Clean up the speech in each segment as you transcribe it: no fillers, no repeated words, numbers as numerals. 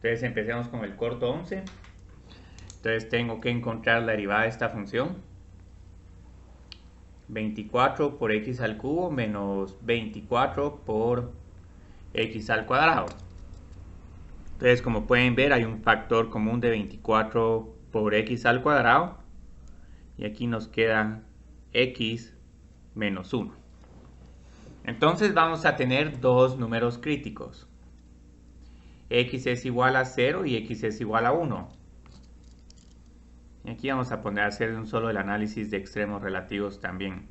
Entonces empecemos con el corto 11. Entonces tengo que encontrar la derivada de esta función. 24 por x al cubo menos 24 por x al cuadrado. Entonces, como pueden ver, hay un factor común de 24 por x al cuadrado. Y aquí nos queda x menos 1. Entonces vamos a tener dos números críticos. X es igual a 0 y x es igual a 1. Y aquí vamos a poner a hacer un solo el análisis de extremos relativos también.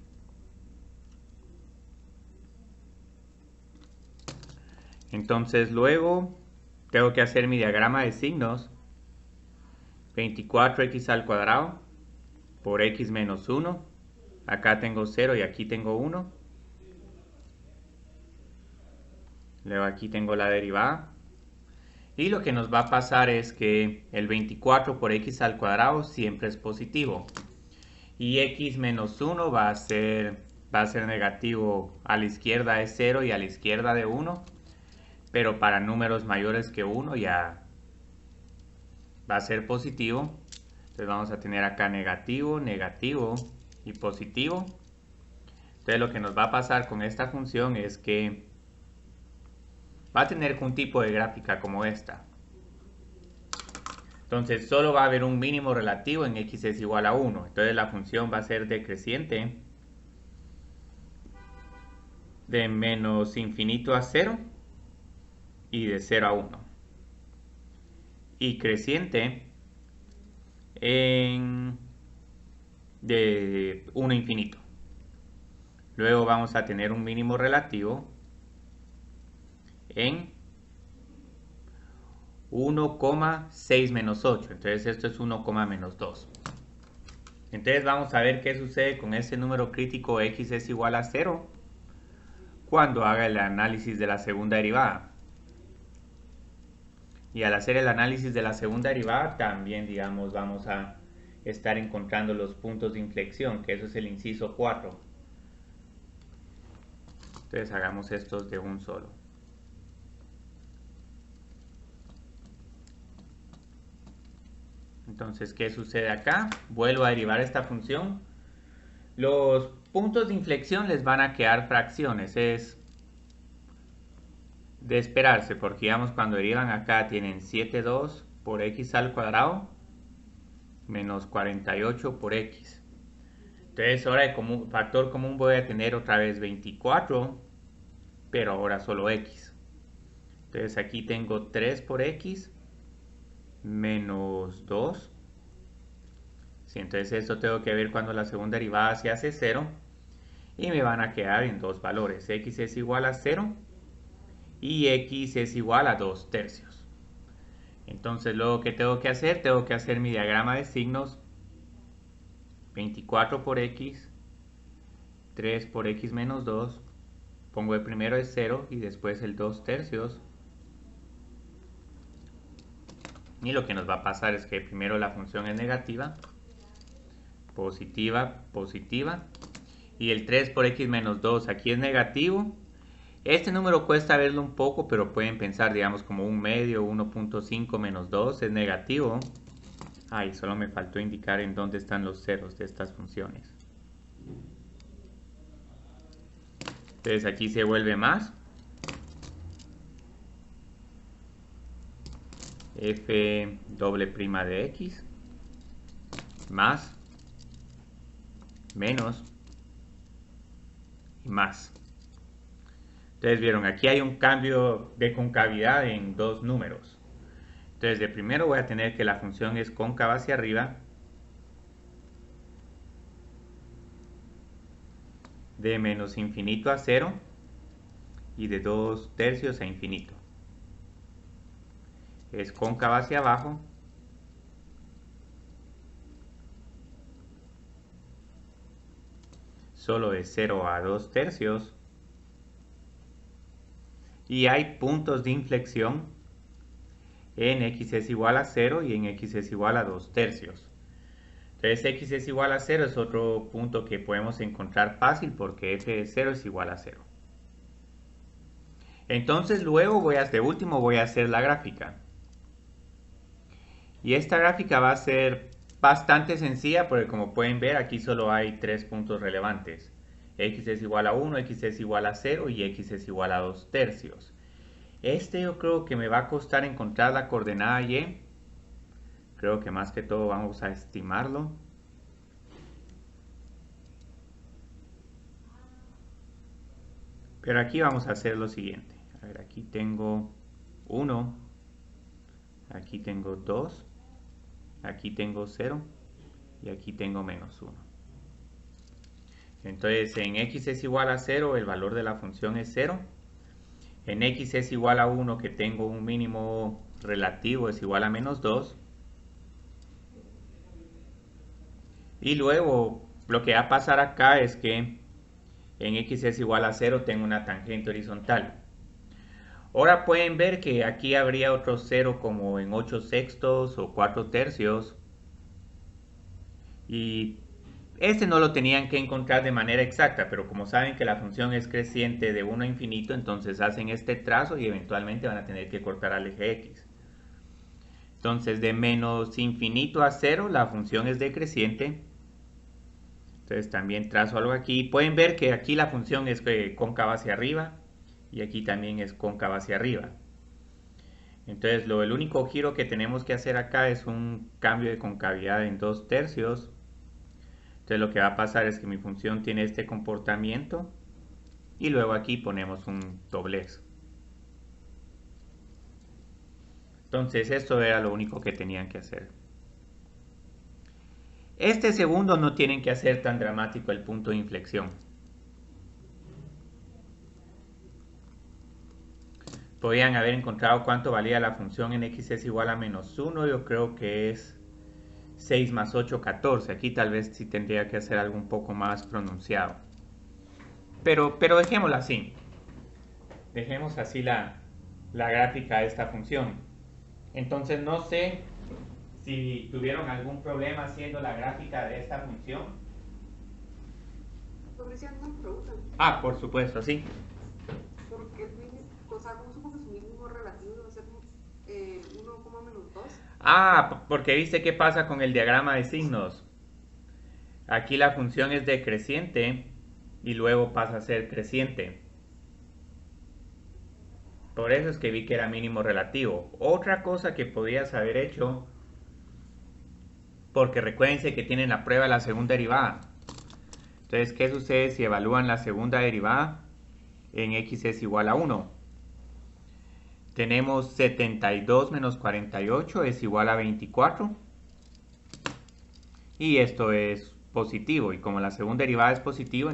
Entonces luego tengo que hacer mi diagrama de signos. 24x al cuadrado por x menos 1. Acá tengo 0 y aquí tengo 1. Luego aquí tengo la derivada. Y lo que nos va a pasar es que el 24 por x al cuadrado siempre es positivo. Y x menos 1 va a ser negativo. A la izquierda es 0 y a la izquierda de 1. Pero para números mayores que 1 ya va a ser positivo. Entonces vamos a tener acá negativo, negativo y positivo. Entonces lo que nos va a pasar con esta función es que va a tener un tipo de gráfica como esta. Entonces solo va a haber un mínimo relativo en x es igual a 1. Entonces la función va a ser decreciente de menos infinito a 0 y de 0 a 1. Y creciente de 1 a infinito. Luego vamos a tener un mínimo relativo en 1,6 menos 8. Entonces esto es 1, menos 2. Entonces vamos a ver qué sucede con ese número crítico x es igual a 0 cuando haga el análisis de la segunda derivada. Y al hacer el análisis de la segunda derivada también, digamos, vamos a estar encontrando los puntos de inflexión, que eso es el inciso 4. Entonces hagamos estos de un solo. Entonces, ¿qué sucede acá? Vuelvo a derivar esta función. Los puntos de inflexión les van a quedar fracciones. Es de esperarse, porque digamos cuando derivan acá tienen 7,2 por x al cuadrado menos 48 por x. Entonces ahora de factor común voy a tener otra vez 24, pero ahora solo x. Entonces aquí tengo 3 por x menos 2. Sí, entonces esto tengo que ver cuando la segunda derivada se hace 0. Y me van a quedar en dos valores. X es igual a 0 y x es igual a 2 tercios. Entonces luego, ¿qué tengo que hacer? Tengo que hacer mi diagrama de signos. 24 por x, 3 por x menos 2. Pongo el primero es 0 y después el 2 tercios. Y lo que nos va a pasar es que primero la función es negativa, positiva, positiva. Y el 3 por x menos 2 aquí es negativo. Este número cuesta verlo un poco, pero pueden pensar, digamos, como un medio, 1.5 menos 2 es negativo. Ay, solo me faltó indicar en dónde están los ceros de estas funciones. Entonces aquí se vuelve más. F doble prima de x más menos y más. Entonces vieron, aquí hay un cambio de concavidad en dos números. Entonces de primero voy a tener que la función es cóncava hacia arriba, de menos infinito a 0 y de 2 tercios a infinito. Es cóncava hacia abajo, solo de 0 a 2 tercios. Y hay puntos de inflexión en x es igual a 0 y en x es igual a 2 tercios. Entonces x es igual a 0 es otro punto que podemos encontrar fácil porque f de 0 es igual a 0. Entonces luego de último voy a hacer la gráfica. Y esta gráfica va a ser bastante sencilla porque como pueden ver aquí solo hay 3 puntos relevantes. X es igual a 1, X es igual a 0 y X es igual a 2 tercios. Yo creo que me va a costar encontrar la coordenada Y. Creo que más que todo vamos a estimarlo. Pero aquí vamos a hacer lo siguiente. A ver, aquí tengo 1, aquí tengo 2, aquí tengo 0 y aquí tengo menos 1. Entonces en X es igual a 0, el valor de la función es 0. En X es igual a 1, que tengo un mínimo relativo, es igual a menos 2. Y luego lo que va a pasar acá es que en X es igual a 0 tengo una tangente horizontal. Ahora pueden ver que aquí habría otro 0 como en 8 sextos o 4 tercios. Y este no lo tenían que encontrar de manera exacta, pero como saben que la función es creciente de 1 a infinito, entonces hacen este trazo y eventualmente van a tener que cortar al eje X. Entonces de menos infinito a 0 la función es decreciente. Entonces también trazo algo aquí. Pueden ver que aquí la función es cóncava hacia arriba y aquí también es cóncava hacia arriba. Entonces el único giro que tenemos que hacer acá es un cambio de concavidad en 2 tercios. Entonces lo que va a pasar es que mi función tiene este comportamiento y luego aquí ponemos un doblez. Entonces esto era lo único que tenían que hacer. Este segundo no tienen que hacer tan dramático el punto de inflexión. Podrían haber encontrado cuánto valía la función en X es igual a menos 1. Yo creo que es 6 más 8, 14. Aquí tal vez sí tendría que hacer algo un poco más pronunciado. Pero dejémoslo así. Dejemos así la gráfica de esta función. Entonces no sé si tuvieron algún problema haciendo la gráfica de esta función. ¿Podría una pregunta? Ah, por supuesto, sí. Porque el mínimo, o sea, ¿cómo supo que su mínimo relativo va a ser 1, menos 2? Ah, porque viste qué pasa con el diagrama de signos. Aquí la función es decreciente y luego pasa a ser creciente. Por eso es que vi que era mínimo relativo. Otra cosa que podías haber hecho, porque recuérdense que tienen la prueba de la segunda derivada. Entonces, ¿qué sucede si evalúan la segunda derivada? En X es igual a 1. Tenemos 72 menos 48 es igual a 24. Y esto es positivo. Y como la segunda derivada es positiva,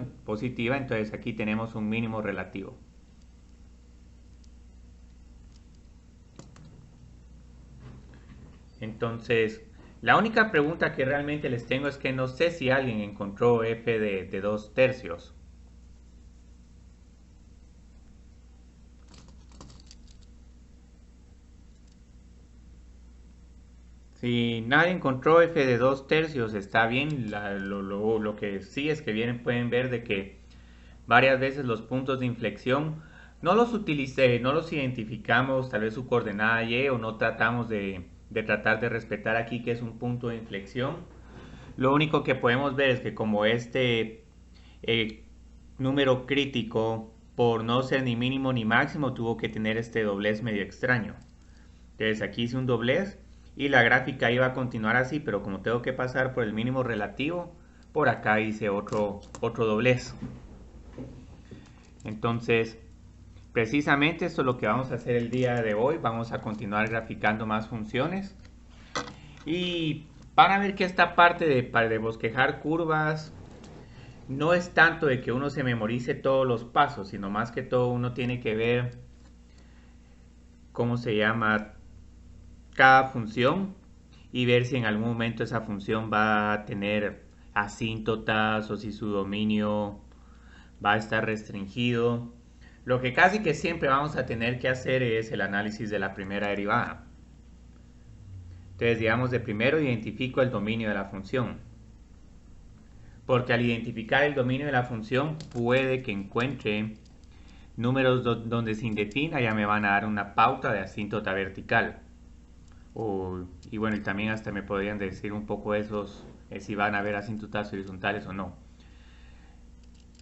entonces aquí tenemos un mínimo relativo. Entonces, la única pregunta que realmente les tengo es que no sé si alguien encontró f de 2 tercios. Si nadie encontró f de 2 tercios, está bien. Lo que sí es que pueden ver de que varias veces los puntos de inflexión no los utilicé, no los identificamos, tal vez su coordenada y o no tratamos de tratar de respetar aquí que es un punto de inflexión. Lo único que podemos ver es que como este número crítico, por no ser ni mínimo ni máximo, tuvo que tener este doblez medio extraño. Entonces aquí hice un doblez y la gráfica iba a continuar así, pero como tengo que pasar por el mínimo relativo, por acá hice otro doblez. Entonces, precisamente esto es lo que vamos a hacer el día de hoy. Vamos a continuar graficando más funciones. Y van a ver que esta parte de bosquejar curvas no es tanto de que uno se memorice todos los pasos, sino más que todo uno tiene que ver cómo se llama cada función y ver si en algún momento esa función va a tener asíntotas o si su dominio va a estar restringido. Lo que casi que siempre vamos a tener que hacer es el análisis de la primera derivada. Entonces, digamos, de primero identifico el dominio de la función. Porque al identificar el dominio de la función puede que encuentre números donde sin defina ya me van a dar una pauta de asíntota vertical. Y bueno, y también hasta me podrían decir un poco esos, si van a haber asíntotas horizontales o no.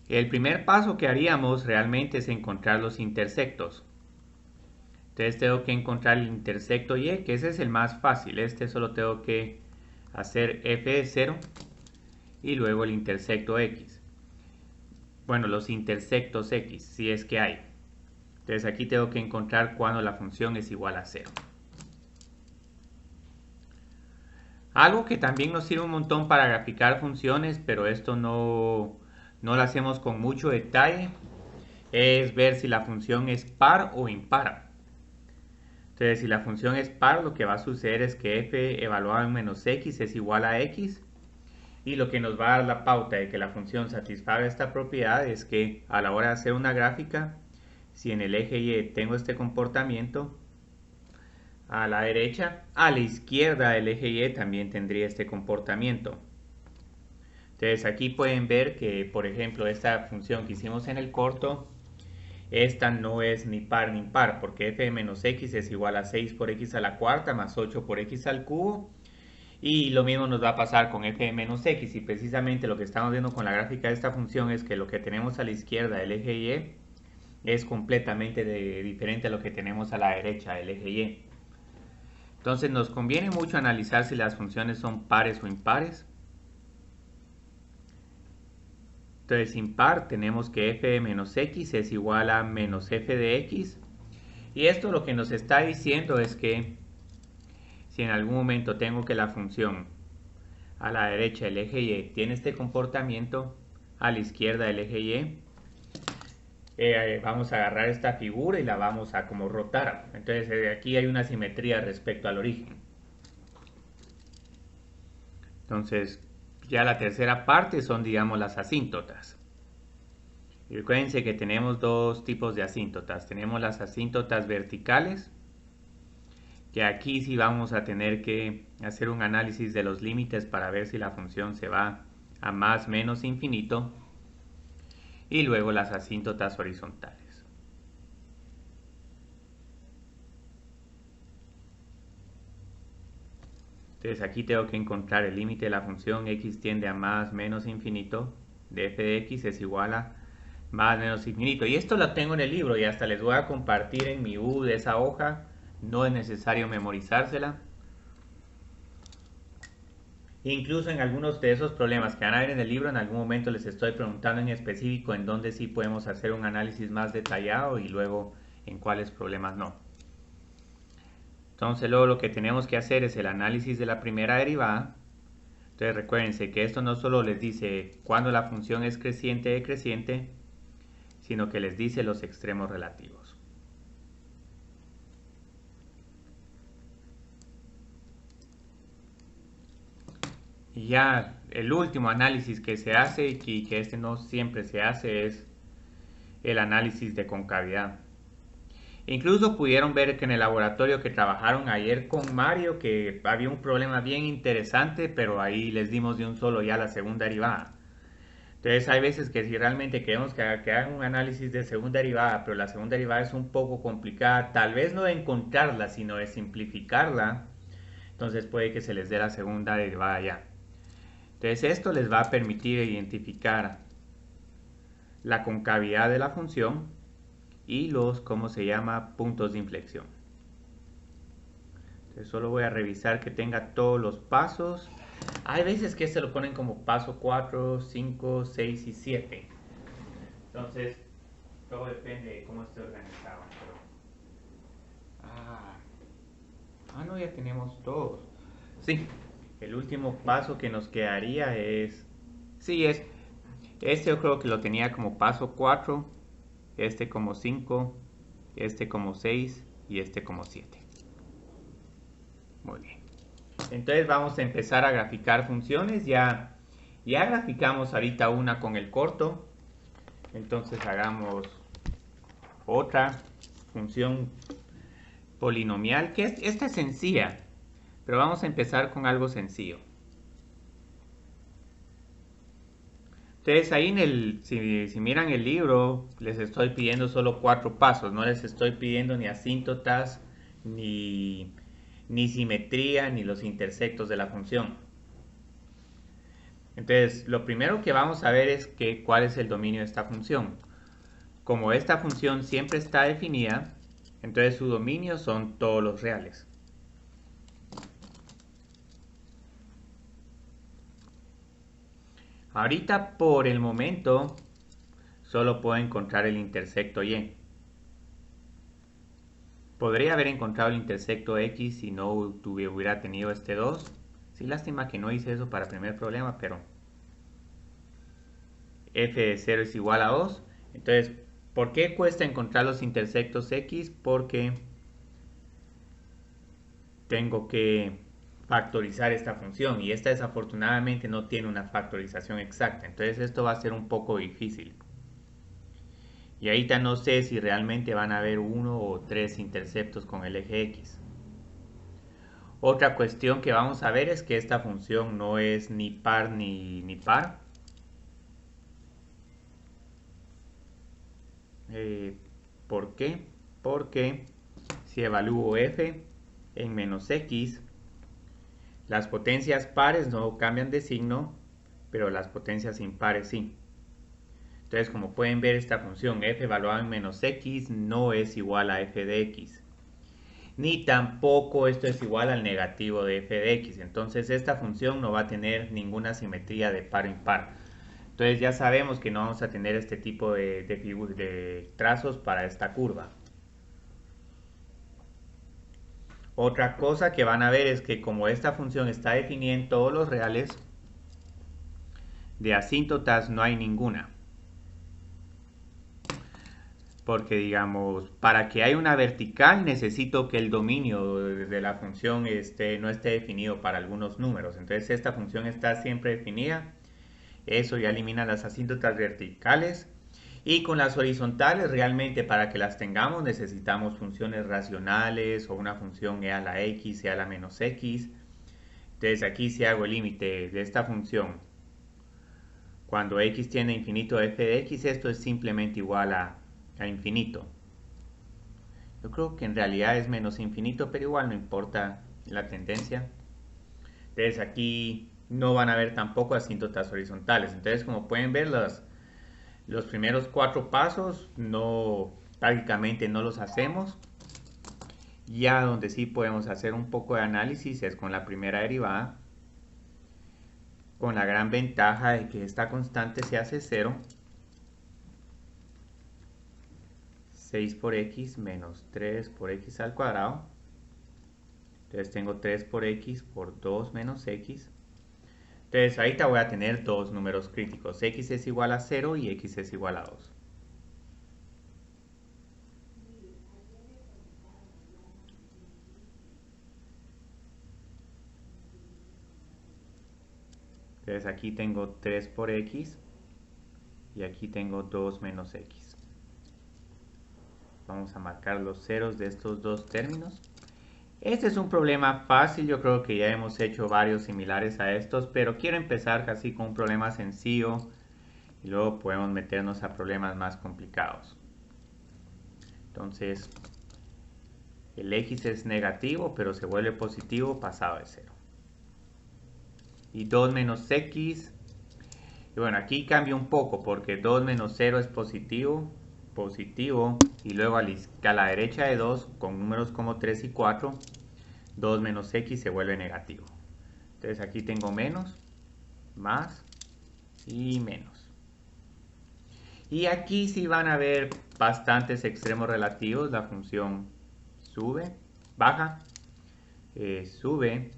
El primer paso que haríamos realmente es encontrar los intersectos. Entonces tengo que encontrar el intersecto Y, que ese es el más fácil. Solo tengo que hacer f de 0 y luego el intersecto X. Bueno, los intersectos X, si es que hay. Entonces aquí tengo que encontrar cuando la función es igual a 0. Algo que también nos sirve un montón para graficar funciones, pero esto no lo hacemos con mucho detalle, es ver si la función es par o impar. Entonces, si la función es par, lo que va a suceder es que f evaluado en menos x es igual a x. Y lo que nos va a dar la pauta de que la función satisfaga esta propiedad es que a la hora de hacer una gráfica, si en el eje y tengo este comportamiento, a la derecha, a la izquierda del eje y también tendría este comportamiento. Entonces aquí pueden ver que, por ejemplo, esta función que hicimos en el corto, esta no es ni par ni impar, porque f de menos x es igual a 6 por x a la cuarta más 8 por x al cubo. Y lo mismo nos va a pasar con f de menos x, y precisamente lo que estamos viendo con la gráfica de esta función es que lo que tenemos a la izquierda del eje y es completamente diferente a lo que tenemos a la derecha del eje y. Entonces nos conviene mucho analizar si las funciones son pares o impares. Entonces impar tenemos que f de menos x es igual a menos f de x. Y esto lo que nos está diciendo es que si en algún momento tengo que la función a la derecha del eje y tiene este comportamiento, a la izquierda del eje y, vamos a agarrar esta figura y la vamos a como rotar. Entonces aquí hay una simetría respecto al origen. Entonces ya la tercera parte son, digamos, las asíntotas. Y recuérdense que tenemos dos tipos de asíntotas. Tenemos las asíntotas verticales, que aquí sí vamos a tener que hacer un análisis de los límites para ver si la función se va a más menos infinito. Y luego las asíntotas horizontales. Entonces aquí tengo que encontrar el límite de la función x tiende a más menos infinito de f de x es igual a más menos infinito. Y esto lo tengo en el libro y hasta les voy a compartir en mi U de esa hoja. No es necesario memorizársela. Incluso en algunos de esos problemas que van a ver en el libro, en algún momento les estoy preguntando en específico en dónde sí podemos hacer un análisis más detallado y luego en cuáles problemas no. Entonces luego lo que tenemos que hacer es el análisis de la primera derivada. Entonces recuérdense que esto no solo les dice cuándo la función es creciente o decreciente, sino que les dice los extremos relativos. Y ya el último análisis que se hace, y que este no siempre se hace, es el análisis de concavidad. Incluso pudieron ver que en el laboratorio que trabajaron ayer con Mario, que había un problema bien interesante, pero ahí les dimos de un solo ya la segunda derivada. Entonces hay veces que si realmente queremos que hagan un análisis de segunda derivada, pero la segunda derivada es un poco complicada, tal vez no de encontrarla, sino de simplificarla, entonces puede que se les dé la segunda derivada ya. Entonces esto les va a permitir identificar la concavidad de la función y los, ¿cómo se llama?, puntos de inflexión. Entonces solo voy a revisar que tenga todos los pasos. Hay veces que se lo ponen como paso 4, 5, 6 y 7. Entonces todo depende de cómo esté organizado. No, ya tenemos todos. Sí. El último paso que nos quedaría es... Sí, este yo creo que lo tenía como paso 4, este como 5, este como 6 y este como 7. Muy bien. Entonces vamos a empezar a graficar funciones. Ya graficamos ahorita una con el corto. Entonces hagamos otra función polinomial, que esta es sencilla. Pero vamos a empezar con algo sencillo. Entonces ahí si miran el libro, les estoy pidiendo solo 4 pasos. No les estoy pidiendo ni asíntotas, ni ni simetría, ni los intersectos de la función. Entonces, lo primero que vamos a ver es cuál es el dominio de esta función. Como esta función siempre está definida, entonces su dominio son todos los reales. Ahorita, por el momento, solo puedo encontrar el intersecto y. Podría haber encontrado el intersecto x si no hubiera tenido este 2. Sí, lástima que no hice eso para el primer problema, pero f de 0 es igual a 2. Entonces, ¿por qué cuesta encontrar los intersectos x? Porque tengo que factorizar esta función y esta desafortunadamente no tiene una factorización exacta. Entonces esto va a ser un poco difícil. Y ahorita no sé si realmente van a haber 1 o 3 interceptos con el eje x. Otra cuestión que vamos a ver es que esta función no es ni par ni par. ¿Por qué? Porque si evalúo f en menos x, las potencias pares no cambian de signo, pero las potencias impares sí. Entonces, como pueden ver, esta función f evaluada en menos x no es igual a f de x. Ni tampoco esto es igual al negativo de f de x. Entonces, esta función no va a tener ninguna simetría de par o impar. Entonces, ya sabemos que no vamos a tener este tipo de trazos para esta curva. Otra cosa que van a ver es que como esta función está definida en todos los reales, de asíntotas no hay ninguna. Porque digamos, para que haya una vertical necesito que el dominio de la función no esté definido para algunos números. Entonces esta función está siempre definida. Eso ya elimina las asíntotas verticales. Y con las horizontales realmente para que las tengamos necesitamos funciones racionales o una función e a la x, e a la menos x. Entonces aquí si hago el límite de esta función, cuando x tiende a infinito f de x, esto es simplemente igual a infinito. Yo creo que en realidad es menos infinito, pero igual no importa la tendencia. Entonces aquí no van a haber tampoco asíntotas horizontales. Entonces como pueden ver los primeros 4 pasos prácticamente no los hacemos. Ya donde sí podemos hacer un poco de análisis es con la primera derivada, con la gran ventaja de que esta constante se hace 0. 6 por x menos 3 por x al cuadrado. Entonces tengo 3 por x por 2 menos x. Entonces ahorita voy a tener dos números críticos. X es igual a 0 y x es igual a 2. Entonces aquí tengo 3 por x y aquí tengo 2 menos x. Vamos a marcar los ceros de estos dos términos. Este es un problema fácil, yo creo que ya hemos hecho varios similares a estos, pero quiero empezar casi con un problema sencillo y luego podemos meternos a problemas más complicados. Entonces, el x es negativo, pero se vuelve positivo pasado de 0. Y 2 menos x, y bueno, aquí cambia un poco porque 2 menos 0 es positivo, y luego a la derecha de 2, con números como 3 y 4, 2 menos x se vuelve negativo. Entonces aquí tengo menos, más y menos. Y aquí sí van a ver bastantes extremos relativos. La función sube, baja, sube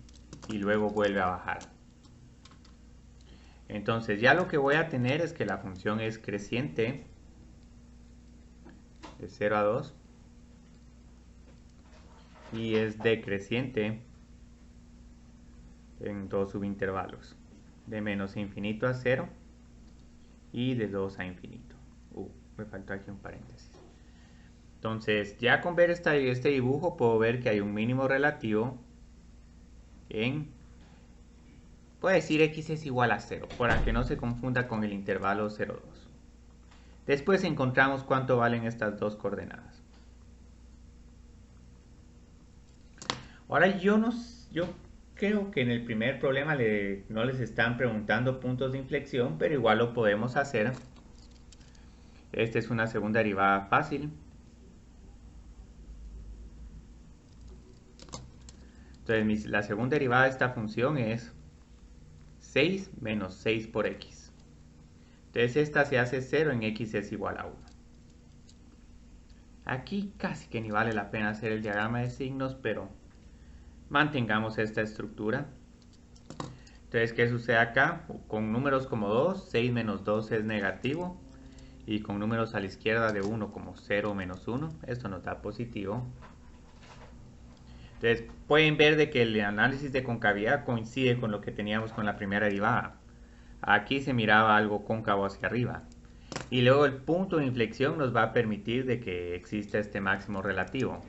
y luego vuelve a bajar. Entonces ya lo que voy a tener es que la función es creciente de 0 a 2 y es decreciente en dos subintervalos, de menos infinito a 0 y de 2 a infinito. Me faltó aquí un paréntesis. Entonces ya con ver este dibujo puedo ver que hay un mínimo relativo puedo decir x es igual a 0, para que no se confunda con el intervalo 0, 2. Después encontramos cuánto valen estas dos coordenadas. Ahora yo creo que en el primer problema no les están preguntando puntos de inflexión, pero igual lo podemos hacer. Esta es una segunda derivada fácil. Entonces la segunda derivada de esta función es 6 menos 6 por x. Entonces esta se hace 0 en x es igual a 1. Aquí casi que ni vale la pena hacer el diagrama de signos, pero mantengamos esta estructura. Entonces, ¿qué sucede acá? Con números como 2, 6 menos 2 es negativo. Y con números a la izquierda de 1 como 0 menos 1, esto nos da positivo. Entonces, pueden ver de que el análisis de concavidad coincide con lo que teníamos con la primera derivada. Aquí se miraba algo cóncavo hacia arriba. Y luego el punto de inflexión nos va a permitir de que exista este máximo relativo.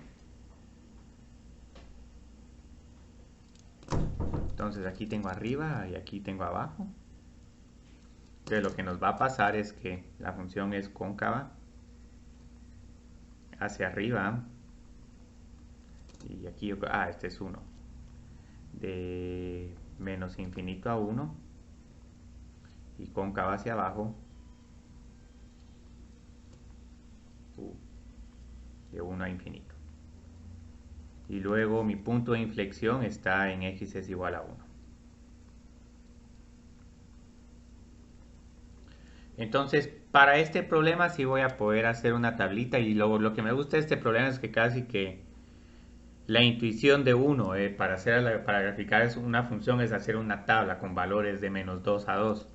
Entonces aquí tengo arriba y aquí tengo abajo. Entonces lo que nos va a pasar es que la función es cóncava hacia arriba. Y aquí, este es 1. De menos infinito a 1. Y cóncava hacia abajo. De 1 a infinito. Y luego mi punto de inflexión está en x es igual a 1. Entonces, para este problema sí voy a poder hacer una tablita, y luego lo que me gusta de este problema es que casi que la intuición de uno para graficar una función es hacer una tabla con valores de menos 2 a 2.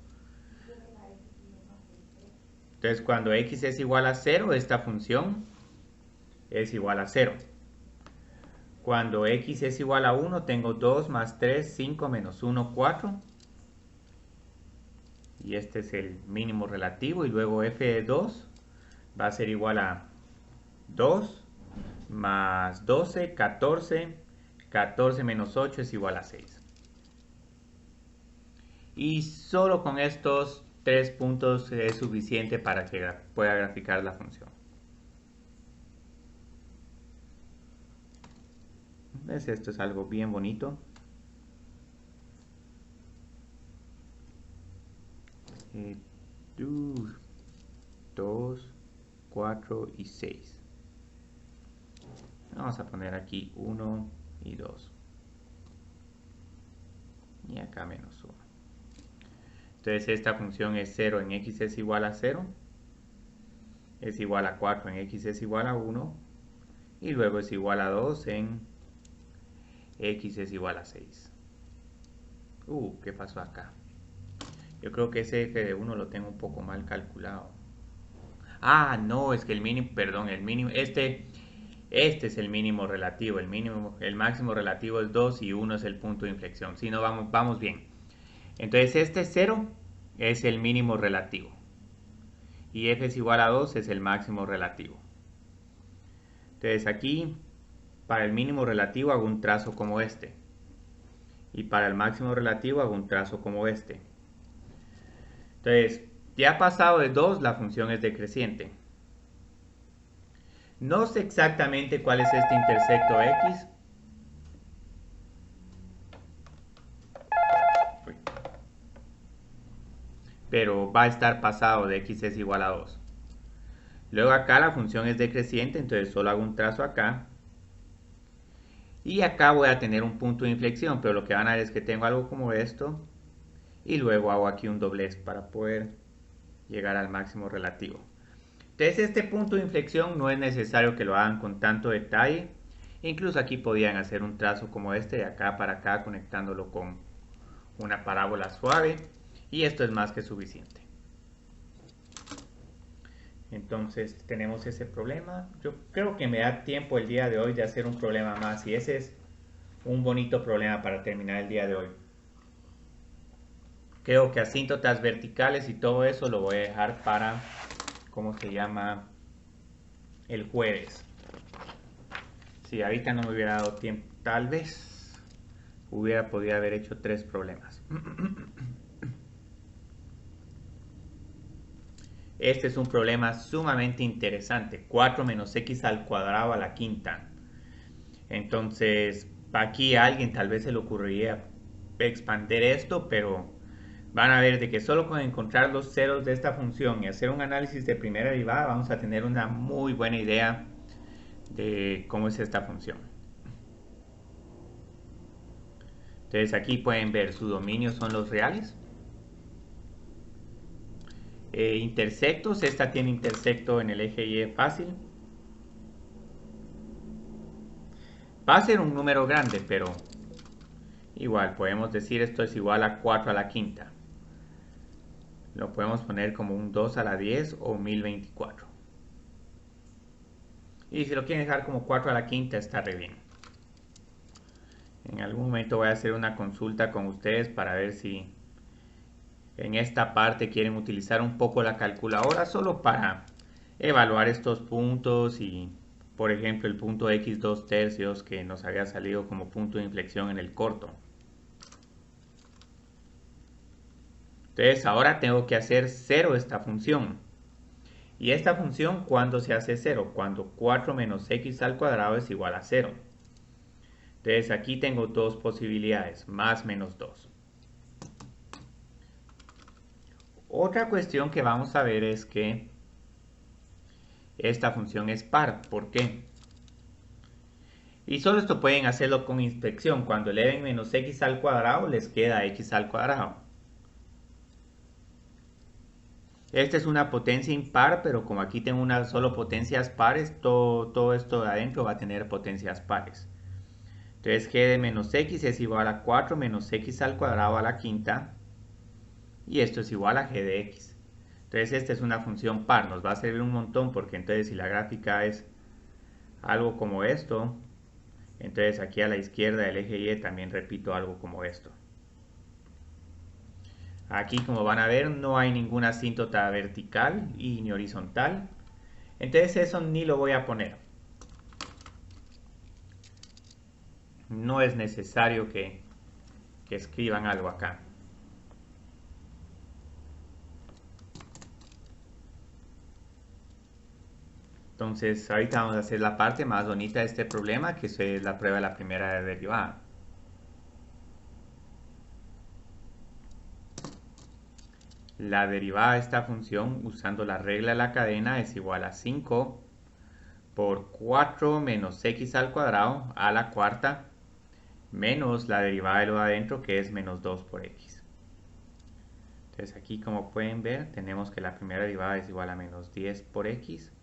Entonces, cuando x es igual a 0, esta función es igual a 0. Cuando x es igual a 1, tengo 2 más 3, 5 menos 1, 4. Y este es el mínimo relativo. Y luego f de 2 va a ser igual a 2 más 12, 14. 14 menos 8 es igual a 6. Y solo con estos 3 puntos es suficiente para que pueda graficar la función. ¿Ves? Esto es algo bien bonito. 2, 4 y 6. Vamos a poner aquí 1 y 2. Y acá menos 1. Entonces esta función es 0 en x es igual a 0. Es igual a 4 en x es igual a 1. Y luego es igual a 2 en x es igual a 6. ¿Qué pasó acá? Yo creo que ese f de 1 lo tengo un poco mal calculado. No, es que el mínimo, perdón, el mínimo, este es el mínimo relativo. El máximo relativo es 2 y 1 es el punto de inflexión. Si no, vamos bien. Entonces este 0 es el mínimo relativo. Y f es igual a 2 es el máximo relativo. Entonces aquí, para el mínimo relativo hago un trazo como este. Y para el máximo relativo hago un trazo como este. Entonces, ya pasado de 2, la función es decreciente. No sé exactamente cuál es este intersecto x. Pero va a estar pasado de x es igual a 2. Luego acá la función es decreciente, entonces solo hago un trazo acá. Y acá voy a tener un punto de inflexión, pero lo que van a ver es que tengo algo como esto. Y luego hago aquí un doblez para poder llegar al máximo relativo. Entonces este punto de inflexión no es necesario que lo hagan con tanto detalle. Incluso aquí podían hacer un trazo como este de acá para acá, conectándolo con una parábola suave. Y esto es más que suficiente. Entonces tenemos ese problema. Yo creo que me da tiempo el día de hoy de hacer un problema más. Y ese es un bonito problema para terminar el día de hoy. Creo que asíntotas verticales y todo eso lo voy a dejar para, ¿cómo se llama? El jueves. Si ahorita no me hubiera dado tiempo, tal vez hubiera podido haber hecho 3 problemas. Este es un problema sumamente interesante. 4 menos x al cuadrado a la quinta. Entonces, Aquí a alguien tal vez se le ocurriría expandir esto, pero van a ver de que solo con encontrar los ceros de esta función y hacer un análisis de primera derivada vamos a tener una muy buena idea de cómo es esta función. Entonces aquí pueden ver su dominio son los reales. Intersectos, esta tiene intersecto en el eje Y fácil. Va a ser un número grande, pero igual podemos decir esto es igual a 4 a la quinta. Lo podemos poner como un 2 a la 10 o 1024. Y si lo quieren dejar como 4 a la quinta está re bien. En algún momento voy a hacer una consulta con ustedes para ver si en esta parte quieren utilizar un poco la calculadora solo para evaluar estos puntos y por ejemplo el punto x 2/3 que nos había salido como punto de inflexión en el corto. Entonces ahora tengo que hacer 0 esta función. Y esta función, ¿cuándo se hace 0? Cuando 4 menos x al cuadrado es igual a 0. Entonces aquí tengo dos posibilidades, más menos 2. Otra cuestión que vamos a ver es que esta función es par. ¿Por qué? Y solo esto pueden hacerlo con inspección. Cuando eleven menos x al cuadrado les queda x al cuadrado. Esta es una potencia impar, pero como aquí tengo una solo potencias pares, todo esto de adentro va a tener potencias pares. Entonces g de menos x es igual a 4 menos x al cuadrado a la quinta. Y esto es igual a g de x. Entonces esta es una función par, nos va a servir un montón porque entonces si la gráfica es algo como esto, entonces aquí a la izquierda del eje Y también repito algo como esto. Aquí como van a ver no hay ninguna asíntota vertical y ni horizontal. Entonces eso ni lo voy a poner. No es necesario que escriban algo acá. Entonces ahorita vamos a hacer la parte más bonita de este problema, que es la prueba de la primera derivada. La derivada de esta función usando la regla de la cadena es igual a 5 por 4 menos x al cuadrado a la cuarta menos la derivada de lo de adentro que es menos 2 por x. Entonces aquí como pueden ver tenemos que la primera derivada es igual a menos 10 por x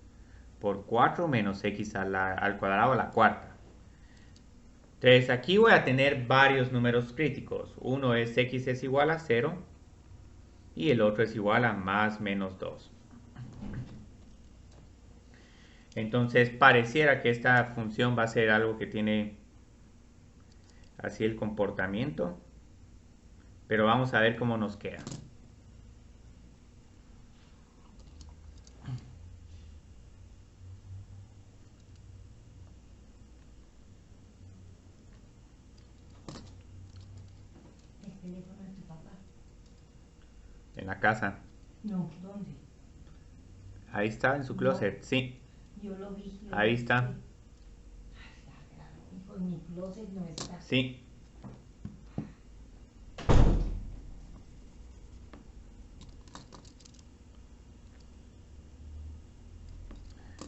por 4 menos x al cuadrado a la cuarta. Entonces aquí voy a tener varios números críticos. Uno es x es igual a 0 y el otro es igual a más menos 2. Entonces pareciera que esta función va a ser algo que tiene así el comportamiento, pero vamos a ver cómo nos queda. El teléfono de tu papá. En la casa. No, ¿dónde? Ahí está, en su closet, sí. Yo lo vi. Ahí está. Ay, hijo, en mi closet no está. Sí.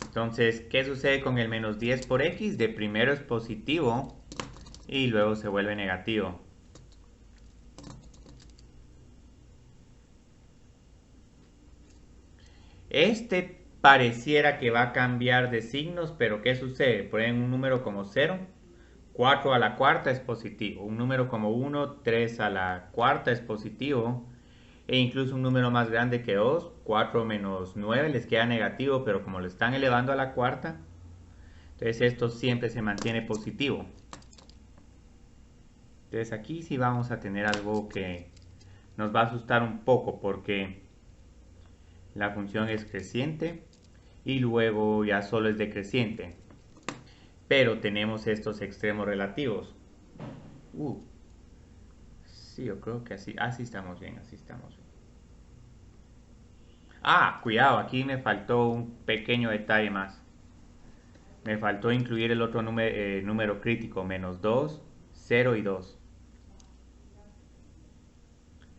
Entonces, ¿qué sucede con el menos 10 por x? De primero es positivo y luego se vuelve negativo. Este pareciera que va a cambiar de signos, pero ¿qué sucede? Ponen un número como 0, 4 a la cuarta es positivo. Un número como 1, 3 a la cuarta es positivo. E incluso un número más grande que 2, 4 menos 9 les queda negativo, pero como lo están elevando a la cuarta, entonces esto siempre se mantiene positivo. Entonces aquí sí vamos a tener algo que nos va a asustar un poco porque la función es creciente y luego ya solo es decreciente. Pero tenemos estos extremos relativos. Sí, yo creo que así estamos bien, así estamos bien. Ah, cuidado, aquí me faltó un pequeño detalle más. Me faltó incluir el otro número crítico, menos 2 0 y 2.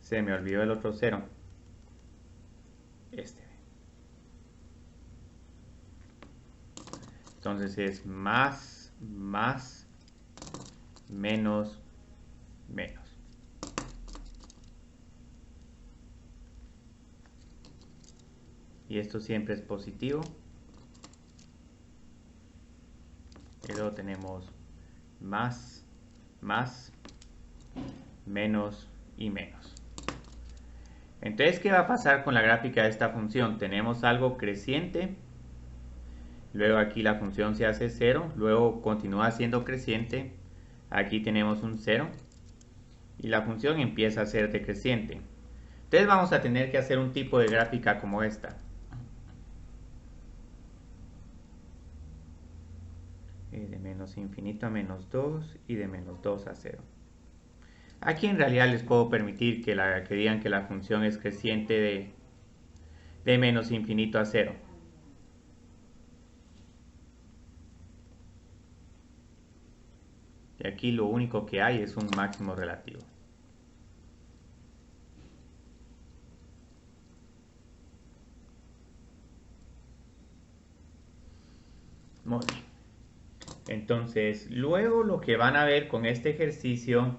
Se me olvidó el otro 0. Este. Entonces es más, menos, menos. Y esto siempre es positivo. Y luego tenemos más, menos y menos. Entonces, ¿qué va a pasar con la gráfica de esta función? Tenemos algo creciente. Luego aquí la función se hace 0. Luego continúa siendo creciente. Aquí tenemos un 0. Y la función empieza a ser decreciente. Entonces vamos a tener que hacer un tipo de gráfica como esta. De menos infinito a menos 2 y de menos 2 a 0. Aquí en realidad les puedo permitir que digan que la función es creciente de menos infinito a 0. Y aquí lo único que hay es un máximo relativo. Muy bien. Entonces, luego lo que van a ver con este ejercicio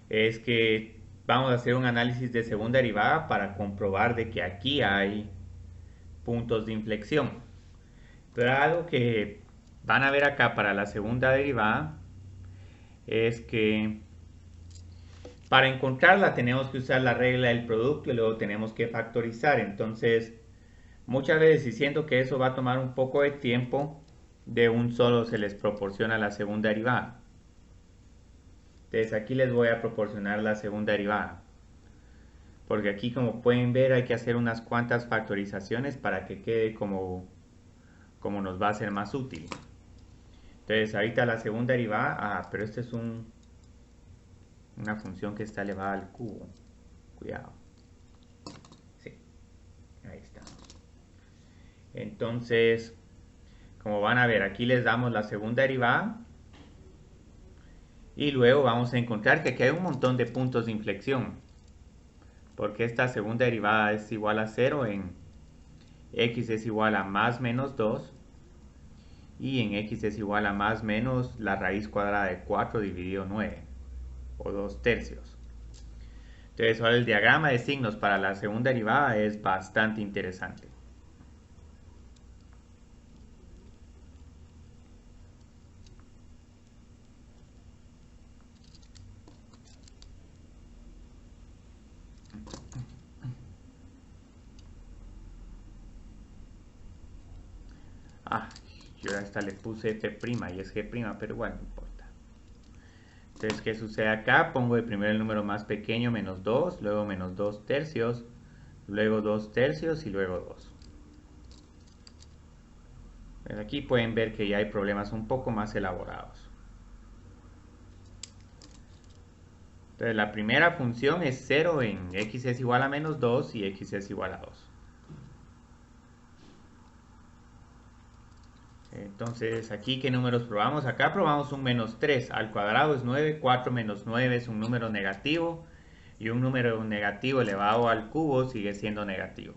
es que vamos a hacer un análisis de segunda derivada para comprobar de que aquí hay puntos de inflexión. Pero algo que van a ver acá para la segunda derivada es que para encontrarla tenemos que usar la regla del producto y luego tenemos que factorizar. Entonces, muchas veces diciendo que eso va a tomar un poco de tiempo, de un solo se les proporciona la segunda derivada. Entonces aquí les voy a proporcionar la segunda derivada. Porque aquí, como pueden ver, hay que hacer unas cuantas factorizaciones para que quede como nos va a ser más útil. Entonces ahorita la segunda derivada, pero esta es una función que está elevada al cubo. Cuidado. Sí, ahí estamos. Entonces, como van a ver, aquí les damos la segunda derivada. Y luego vamos a encontrar que aquí hay un montón de puntos de inflexión. Porque esta segunda derivada es igual a 0 en x es igual a más menos 2. Y en x es igual a más menos la raíz cuadrada de 4 dividido 9. O 2 tercios. Entonces ahora el diagrama de signos para la segunda derivada es bastante interesante. Yo a esta le puse f' y es g', pero igual no importa. Entonces, ¿qué sucede acá? Pongo de primero el número más pequeño, menos 2, luego menos 2 tercios, luego 2 tercios y luego 2. Pues aquí pueden ver que ya hay problemas un poco más elaborados. Entonces, la primera función es 0 en x es igual a menos 2 y x es igual a 2. Entonces, aquí, ¿qué números probamos? Acá probamos un menos 3 al cuadrado es 9, 4 menos 9 es un número negativo, y un número negativo elevado al cubo sigue siendo negativo.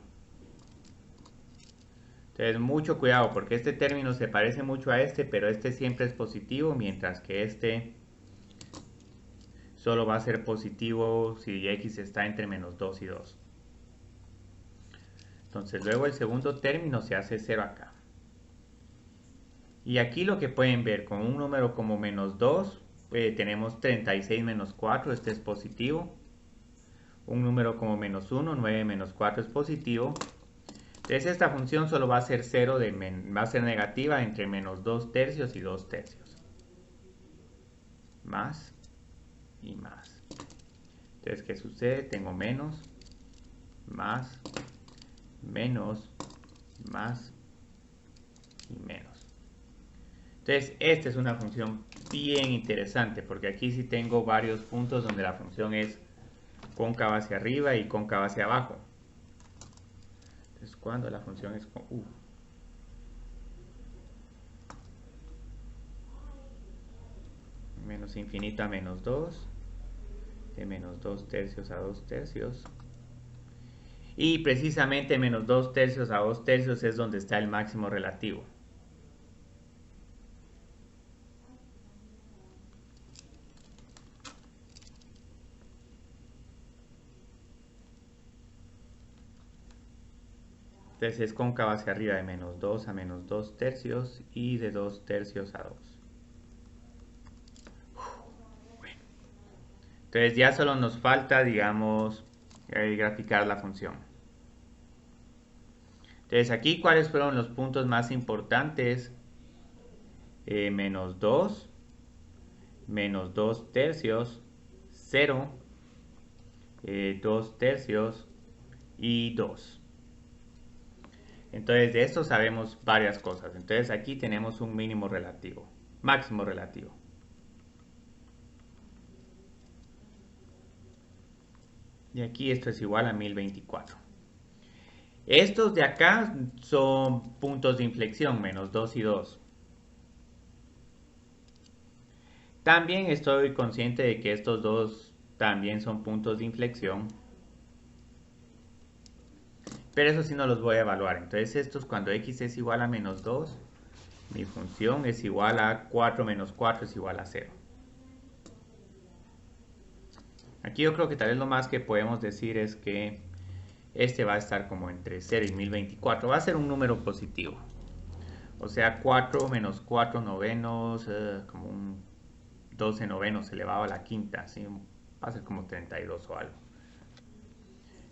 Entonces, mucho cuidado, porque este término se parece mucho a este, pero este siempre es positivo, mientras que este solo va a ser positivo si x está entre menos 2 y 2. Entonces, luego el segundo término se hace 0 acá. Y aquí lo que pueden ver, con un número como menos 2, tenemos 36 menos 4, este es positivo. Un número como menos 1, 9 menos 4 es positivo. Entonces esta función solo va a ser 0, va a ser negativa entre menos 2 tercios y 2 tercios. Más y más. Entonces, ¿qué sucede? Tengo menos, más, menos, más y menos. Entonces, esta es una función bien interesante, porque aquí sí tengo varios puntos donde la función es cóncava hacia arriba y cóncava hacia abajo. Entonces, cuando la función es menos infinito a menos 2, de menos 2 tercios a 2 tercios. Y precisamente menos 2 tercios a 2 tercios es donde está el máximo relativo. Entonces es cóncava hacia arriba de menos 2 a menos 2 tercios y de 2 tercios a 2. Bueno. Entonces ya solo nos falta, digamos, graficar la función. Entonces aquí, ¿cuáles fueron los puntos más importantes? Menos 2, menos 2 tercios, 0, 2 tercios y 2. Entonces de esto sabemos varias cosas. Entonces aquí tenemos un mínimo relativo, máximo relativo. Y aquí esto es igual a 1024. Estos de acá son puntos de inflexión, menos 2 y 2. También estoy consciente de que estos dos también son puntos de inflexión. Pero eso sí no los voy a evaluar. Entonces estos, cuando x es igual a menos 2, mi función es igual a 4 menos 4 es igual a 0. Aquí yo creo que tal vez lo más que podemos decir es que este va a estar como entre 0 y 1024. Va a ser un número positivo. O sea, 4 menos 4 novenos, como un 12 novenos elevado a la quinta. ¿Sí? Va a ser como 32 o algo.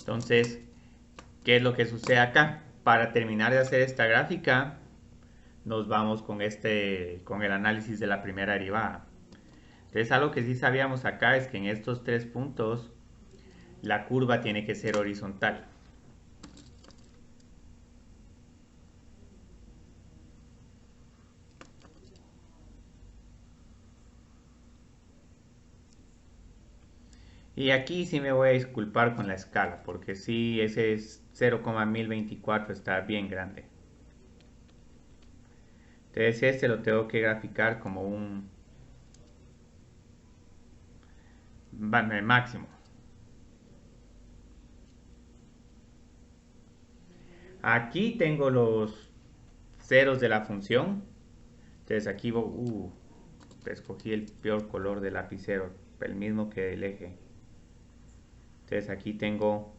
Entonces, ¿qué es lo que sucede acá? Para terminar de hacer esta gráfica, nos vamos con el análisis de la primera derivada. Entonces, algo que sí sabíamos acá es que en estos tres puntos la curva tiene que ser horizontal. Y aquí sí me voy a disculpar con la escala, porque sí, ese es 0,1024 está bien grande. Entonces este lo tengo que graficar como un máximo. Aquí tengo los ceros de la función. Entonces aquí escogí el peor color del lapicero, el mismo que el eje. Entonces aquí tengo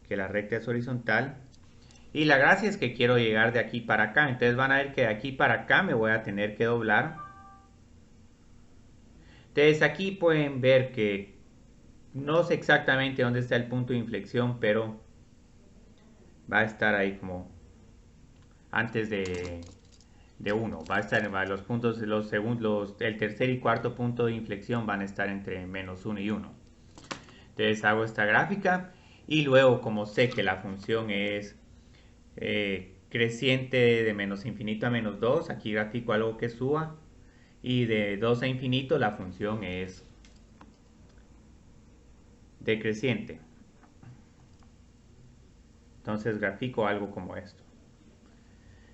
que la recta es horizontal. Y la gracia es que quiero llegar de aquí para acá. Entonces van a ver que de aquí para acá me voy a tener que doblar. Entonces aquí pueden ver que no sé exactamente dónde está el punto de inflexión, pero va a estar ahí como antes de 1. Va a estar los puntos, el tercer y cuarto punto de inflexión van a estar entre menos 1 y 1. Entonces hago esta gráfica y luego, como sé que la función es creciente de menos infinito a menos 2, aquí grafico algo que suba, y de 2 a infinito la función es decreciente. Entonces grafico algo como esto.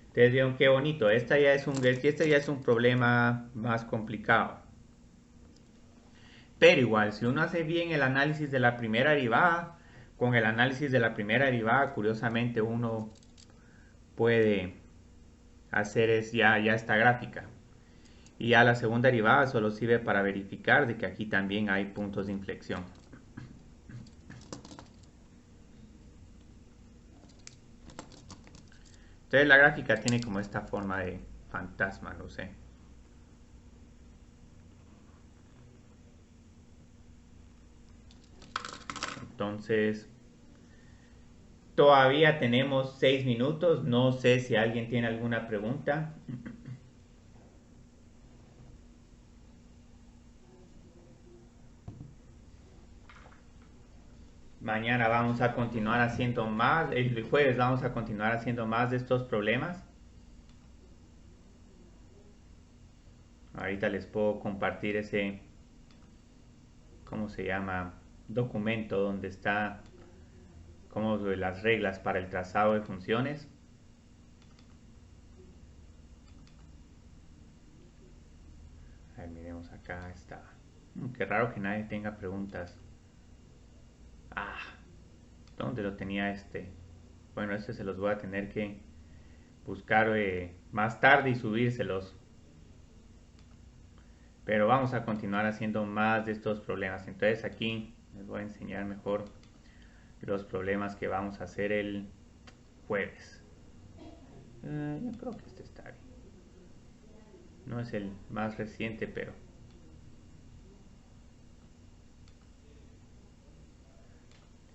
Entonces vieron qué bonito, este ya es un problema más complicado. Pero igual, si uno hace bien el análisis de la primera derivada, con el análisis de la primera derivada, curiosamente uno puede hacer ya esta gráfica. Y ya la segunda derivada solo sirve para verificar de que aquí también hay puntos de inflexión. Entonces la gráfica tiene como esta forma de fantasma, no sé. Entonces, todavía tenemos 6 minutos. No sé si alguien tiene alguna pregunta. Mañana vamos a continuar haciendo más. El jueves vamos a continuar haciendo más de estos problemas. Ahorita les puedo compartir ese, ¿cómo se llama? Documento donde está como las reglas para el trazado de funciones. A ver, miremos acá. Acá está. Qué raro que nadie tenga preguntas. Ah, ¿dónde lo tenía este? Bueno, este se los voy a tener que buscar más tarde y subírselos. Pero vamos a continuar haciendo más de estos problemas. Entonces aquí les voy a enseñar mejor los problemas que vamos a hacer el jueves. Yo creo que este está bien. No es el más reciente, pero...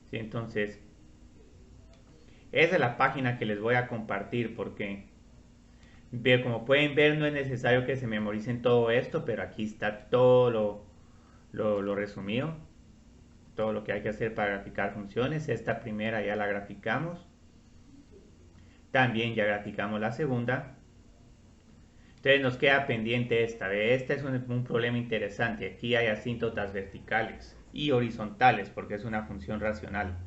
Sí, entonces... Esa es la página que les voy a compartir porque... Como pueden ver, no es necesario que se memoricen todo esto, pero aquí está todo lo resumido. Todo lo que hay que hacer para graficar funciones. Esta primera ya la graficamos. También ya graficamos la segunda. Entonces nos queda pendiente esta. Este es un problema interesante. Aquí hay asíntotas verticales y horizontales porque es una función racional.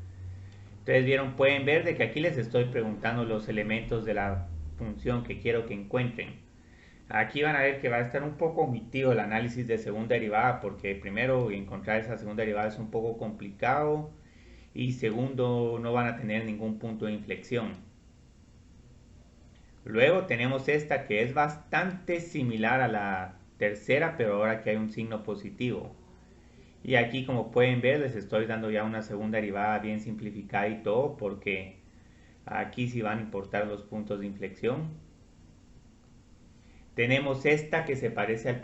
Entonces pueden ver de que aquí les estoy preguntando los elementos de la función que quiero que encuentren. Aquí van a ver que va a estar un poco omitido el análisis de segunda derivada porque primero encontrar esa segunda derivada es un poco complicado y segundo no van a tener ningún punto de inflexión. Luego tenemos esta que es bastante similar a la tercera, pero ahora que hay un signo positivo. Y aquí, como pueden ver, les estoy dando ya una segunda derivada bien simplificada y todo, porque aquí sí van a importar los puntos de inflexión. Tenemos esta que se parece al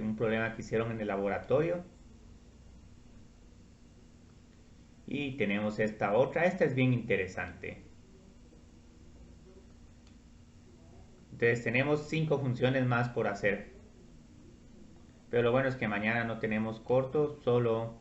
un problema que hicieron en el laboratorio. Y tenemos esta otra. Esta es bien interesante. Entonces tenemos 5 funciones más por hacer. Pero lo bueno es que mañana no tenemos corto, solo